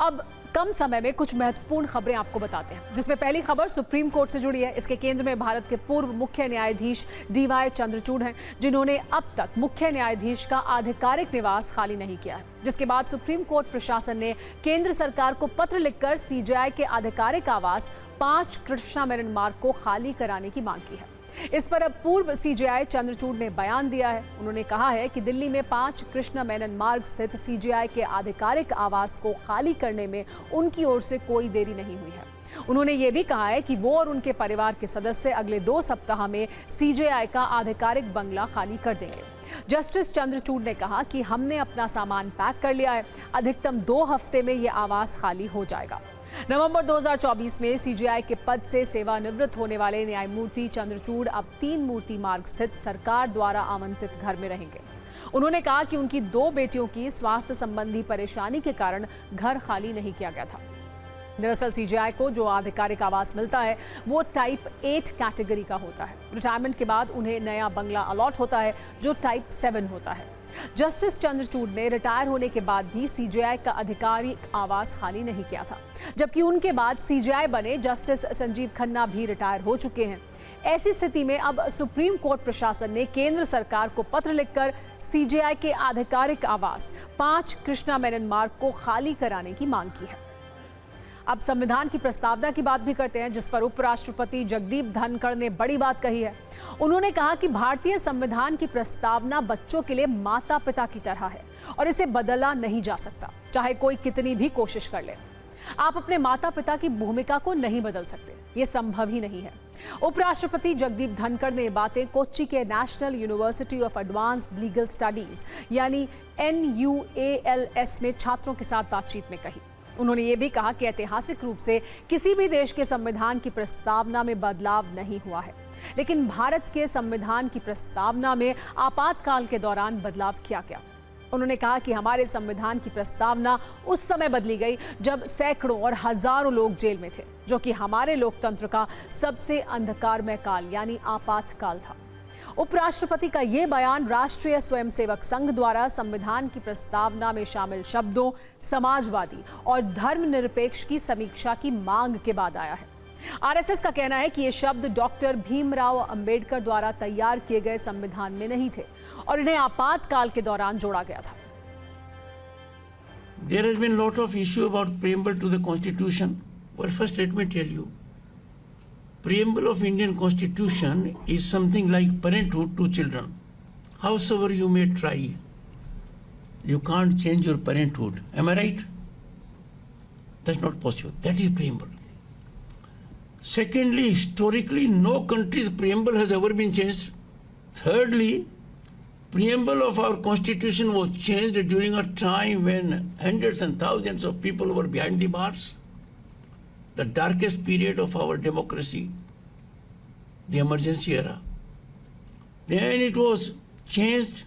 अब कम समय में कुछ महत्वपूर्ण खबरें आपको बताते हैं, जिसमें पहली खबर सुप्रीम कोर्ट से जुड़ी है। इसके केंद्र में भारत के पूर्व मुख्य न्यायाधीश DY चंद्रचूड़ हैं, जिन्होंने अब तक मुख्य न्यायाधीश का आधिकारिक निवास खाली नहीं किया है, जिसके बाद सुप्रीम कोर्ट प्रशासन ने केंद्र सरकार को पत्र लिखकर CJI के आधिकारिक आवास 5 कृष्णा मेनन मार्ग को खाली कराने की मांग की है। इस पर अब पूर्व CJI चंद्रचूड़ ने बयान दिया है। उन्होंने कहा है कि दिल्ली में 5 कृष्णा मेनन मार्ग स्थित CJI के आधिकारिक आवास को खाली करने में उनकी ओर से कोई देरी नहीं हुई है। उन्होंने ये भी कहा है कि वो और उनके परिवार के सदस्य अगले 2 सप्ताह में CJI का आधिकारिक बंगला खाली कर देंगे। जस्टिस चंद्रचूड़ ने कहा कि हमने अपना सामान पैक कर लिया है, अधिकतम 2 हफ्ते में ये आवास खाली हो जाएगा। नवंबर 2024 में CJI के पद से सेवानिवृत्त होने वाले न्यायमूर्ति चंद्रचूड़ अब 3 मूर्ति मार्ग स्थित सरकार द्वारा आवंटित घर में रहेंगे। उन्होंने कहा कि उनकी 2 बेटियों की स्वास्थ्य संबंधी परेशानी के कारण घर खाली नहीं किया गया था। दरअसल CJI को जो आधिकारिक आवास मिलता है वो टाइप 8 कैटेगरी का होता है। रिटायरमेंट के बाद उन्हें नया बंगला अलॉट होता है जो टाइप 7 होता है। जस्टिस चंद्रचूड़ ने रिटायर होने के बाद भी CJI का आधिकारिक आवास खाली नहीं किया था, जबकि उनके बाद CJI बने जस्टिस संजीव खन्ना भी रिटायर हो चुके हैं। ऐसी स्थिति में अब सुप्रीम कोर्ट प्रशासन ने केंद्र सरकार को पत्र लिखकर CJI के आधिकारिक आवास 5 कृष्णा मेनन मार्ग को खाली कराने की मांग की है। अब संविधान की प्रस्तावना की बात भी करते हैं, जिस पर उपराष्ट्रपति जगदीप धनखड़ ने बड़ी बात कही है। उन्होंने कहा कि भारतीय संविधान की प्रस्तावना बच्चों के लिए माता पिता की तरह है और इसे बदला नहीं जा सकता, चाहे कोई कितनी भी कोशिश कर ले। आप अपने माता पिता की भूमिका को नहीं बदल सकते, ये संभव ही नहीं है। उपराष्ट्रपति जगदीप धनखड़ ने ये बातें कोच्चि के national university of advanced legal studies यानी NUALS में छात्रों के साथ बातचीत में कही। उन्होंने ये भी कहा कि ऐतिहासिक रूप से किसी भी देश के संविधान की प्रस्तावना में बदलाव नहीं हुआ है, लेकिन भारत के संविधान की प्रस्तावना में आपातकाल के दौरान बदलाव किया गया। उन्होंने कहा कि हमारे संविधान की प्रस्तावना उस समय बदली गई जब सैकड़ों और हजारों लोग जेल में थे, जो कि हमारे लोकतंत्र का सबसे अंधकारमय काल यानी आपातकाल था। उपराष्ट्रपति का ये बयान राष्ट्रीय स्वयंसेवक संघ द्वारा संविधान की प्रस्तावना में शामिल शब्दों समाजवादी और धर्मनिरपेक्ष की समीक्षा की मांग के बाद आया है। RSS का कहना है कि ये शब्द डॉक्टर भीमराव अंबेडकर द्वारा तैयार किए गए संविधान में नहीं थे और इन्हें आपातकाल के दौरान जोड़ा गया था। There has been a lot of issue about preamble to the Constitution. Well, first let me tell you, preamble of Indian Constitution is something like parenthood to children. Howsoever you may try, you can't change your parenthood. Am I right? That's not possible. That is preamble. Secondly, historically, no country's preamble has ever been changed. Thirdly, preamble of our Constitution was changed during a time when hundreds and thousands of people were behind the bars. The darkest period of our democracy, the emergency era. Then it was changed